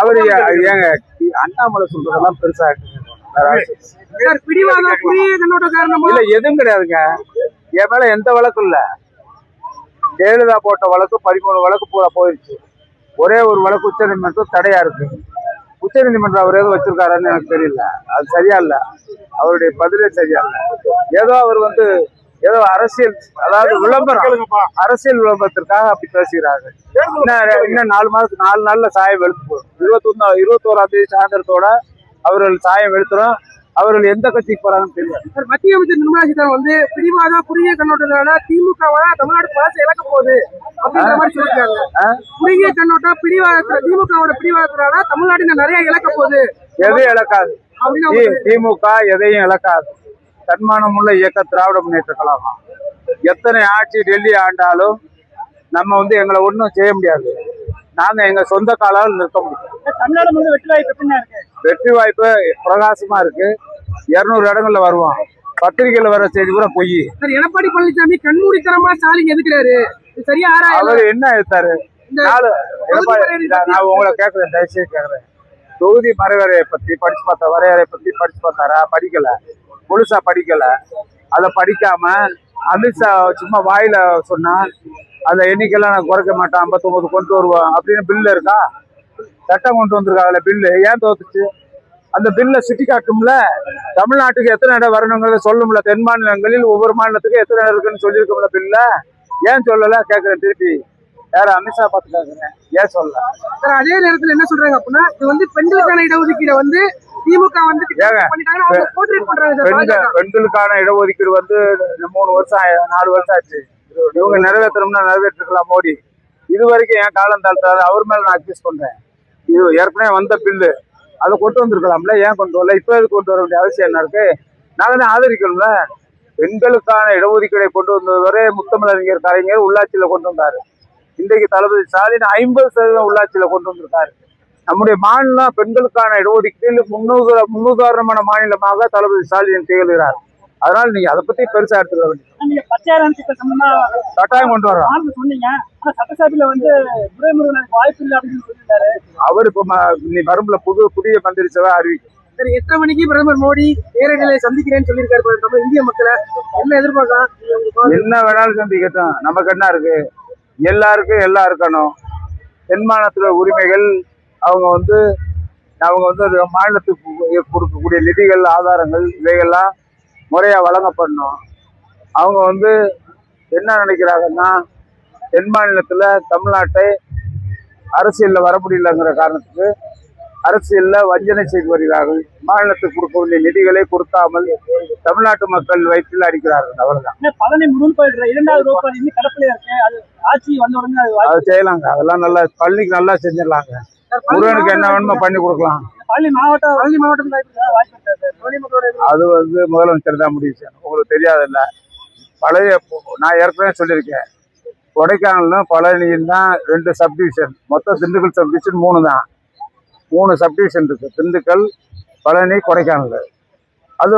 அவரு ஏங்க அண்ணாமலை சொல்றதெல்லாம் பெருசா இல்ல எதுவும் கிடையாதுங்க. என் மேல எந்த வழக்கும் இல்ல. ஜெயலலிதா போட்ட வழக்கு 13 வழக்கு பூரா போயிருச்சு. ஒரே ஒரு வழக்கு உச்ச நீதிமன்றம் தடையா இருக்கு. உச்ச நீதிமன்றம் அவர் எதுவும் வச்சிருக்காருன்னு எனக்கு தெரியல. அது சரியா இல்ல. அவருடைய பதிலே சரியா இல்ல. ஏதோ அவர் ஏதோ அரசியல், அதாவது விளம்பரம், அரசியல் விளம்பரத்திற்காக அப்படி பேசுகிறாரு. இன்னும் 4 நாள்ல சாயம் வெளுத்து போகும். 21ஆம் தேதி சாயந்தரத்தோட அவர்கள் சாயம் வெளுத்துறோம். அவர்கள் எந்த கட்சிக்கு போறாங்கன்னு தெரியாது. மத்திய அமைச்சர் நிர்மலா சீதாராமன் பிரிவாத குறுகிய கண்ணோட்டத்தால திமுகவால தமிழ்நாடு பழசை இழக்க போகுது அப்படின்ற மாதிரி சொல்லிருக்காங்க. குறுகிய கண்ணோட்டம் திமுகவோட பிரிவாதத்தினால தமிழ்நாடு நிறைய இழக்க போகுது. எதையும் இழக்காது. திமுக எதையும் இழக்காது. தன்மானமுள்ள இயக்க திராவிட முன்னேற்ற கழகம். எத்தனை ஆட்சி டெல்லி ஆண்டாலும் நம்ம எங்களை ஒன்றும் செய்ய முடியாது. நாங்க எங்க சொந்த காலால் நிற்க முடியும். தமிழ்நாடு வெற்றி வாய்ப்பு இருக்கு. வெற்றி வாய்ப்பு பிரகாசமா இருக்கு. 200 இடங்கள்ல வருவோம். பத்திரிகையில வர செய்தி கூட பொய். எடப்பாடி பழனிசாமி கண்மூடித்தனமா ஸ்டாலின் எதுக்குறாரு? சரியா அவர் என்ன எடுத்தாரு? நான் உங்களை கேட்கறேன், தயவுசெய்து கேட்கறேன். தொகுதி மறைவரையை பத்தி படிச்சு பார்த்தா, வரையறை பத்தி படிச்சு பார்த்தாரா? படிக்கல. முழுசா படிக்கல. அதை படிக்காம அமித்ஷா சும்மா வாயில சொன்னா அந்த எண்ணிக்கையெல்லாம் நான் குறைக்க மாட்டேன், 59 கொண்டு வருவோம் அப்படின்னு பில்லு இருக்கா? சட்டம் கொண்டு வந்திருக்காங்கல்ல, பில்லு ஏன் தோத்துச்சு? அந்த பில்லை சுட்டி காட்டும்ல. தமிழ்நாட்டுக்கு எத்தனை இடம் வரணுங்கிறத சொல்லும்ல. தென் மாநிலங்களில் ஒவ்வொரு மாநிலத்துக்கும் எத்தனை இடம் இருக்குன்னு சொல்லியிருக்கோம்ல பில்ல. ஏன் சொல்லல கேட்கறேன். திருப்பி யார அமித்ஷா பார்த்து கேட்கறேன், ஏன் சொல்லல? அதே நேரத்துல என்ன சொல்றாங்க அப்படின்னா, இது பெண்களுக்கான இடஒதுக்கீடு திமுக பெண்களுக்கான இடஒதுக்கீடு 3 வருஷம் 4 வருஷம் ஆச்சு. இவங்க நிறைவேற்றணும்னா நிறைவேற்றிருக்கலாம் மோடி. இது வரைக்கும் ஏன் காலம் தாழ்த்தாரு? அவர் மேல நான் அக்யூஸ் பண்றேன். இது ஏற்கனவே வந்த பில்லு, அதை கொண்டு வந்திருக்கலாம்ல. ஏன் கொண்டு வரல? இப்ப கொண்டு வர வேண்டிய அவசியம் என்ன இருக்கு? நாங்க தான் ஆதரிக்கணும்ல. பெண்களுக்கான இடஒதுக்கீடை கொண்டு வந்தது வரை முத்தமிழறிஞர் கலைஞர் உள்ளாட்சியில கொண்டு வந்தாரு. இன்றைக்கு தளபதி ஸ்டாலின் 50% உள்ளாட்சியில கொண்டு வந்திருக்காரு. நம்முடைய மாநிலம் பெண்களுக்கான இடஒதுக்கீடு முன்னுதாரணமான மாநிலமாக தளபதி ஸ்டாலின் திகழ்கிறார். அதனால நீங்க அதை பத்தி பெருசா எடுத்துக்க வேண்டிய கட்டாயம் கொண்டு வரோம். அவர் இப்ப நீ வரும்ல புதிய மந்திரி சபை அறிவிக்கும். சரி, 8 மணிக்கு பிரதமர் மோடி நேரடியாக சந்திக்கிறேன்னு சொல்லியிருக்காரு. இந்திய மக்களை என்ன எதிர்பார்க்கலாம்? என்ன வேணாலும் சந்திக்கட்டும், நமக்கு என்ன இருக்கு? எல்லாருக்கும் எல்லாம் இருக்கணும். தென்மாநிலத்துல உரிமைகள் அவங்க மாநிலத்துக்கு கொடுக்கக்கூடிய நிதிகள், ஆதாரங்கள் இவைகள்லாம் முறையா வழங்கப்படணும். அவங்க என்ன நினைக்கிறாங்கன்னா, தென் மாநிலத்துல தமிழ்நாட்டை அரசியல்ல வர முடியலங்கிற காரணத்துக்கு அரசியல்ல வஞ்சனை செய்து வருகிறார்கள். மாநிலத்துக்கு கொடுக்க வேண்டிய நிதிகளை கொடுக்காமல் தமிழ்நாட்டு மக்கள் வயிற்றில் அடிக்கிறார்கள். அவர்தான் பழனி முருகன் கோயில் 2வது ரோடு கடப்பிலே இருக்கு. அது ஆட்சி வந்த உடனே அது செய்யலாங்க. அதெல்லாம் நல்லா பள்ளிக்கு நல்லா செஞ்சிடலாங்க. முருகனுக்கு என்ன வேணுமோ பண்ணி கொடுக்கலாம். பழனி மாவட்டம் அது முதலமைச்சர் தான் முடிவு செய்யணும். உங்களுக்கு தெரியாதுல்ல. நான் ஏற்கனவே சொல்லியிருக்கேன். கொடைக்கானலும் பழனியும் தான் 2 சப்டிவிஷன். மொத்தம் திண்டுக்கல் சப்டிவிஷன் 3 தான். 3 சப்டிவிஷன் இருக்கு. திண்டுக்கல், பழனி, கொடைக்கானல். அது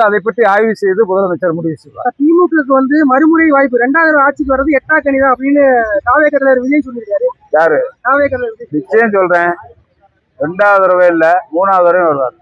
அதை பற்றி ஆய்வு செய்து முதலமைச்சர் முடிவு செய்வார். திமுக மறுமுறை வாய்ப்பு 2வது ஆட்சிக்கு வர்றது 8ஆம் கனிதான் அப்படின்னு தாவே கலைஞர் விஜய் சொல்லியிருக்காரு. யாரு? தாவே கலைஞர் நிச்சயம் சொல்றேன். 2வது தடவை இல்ல, 3வது தடவை வருவார்.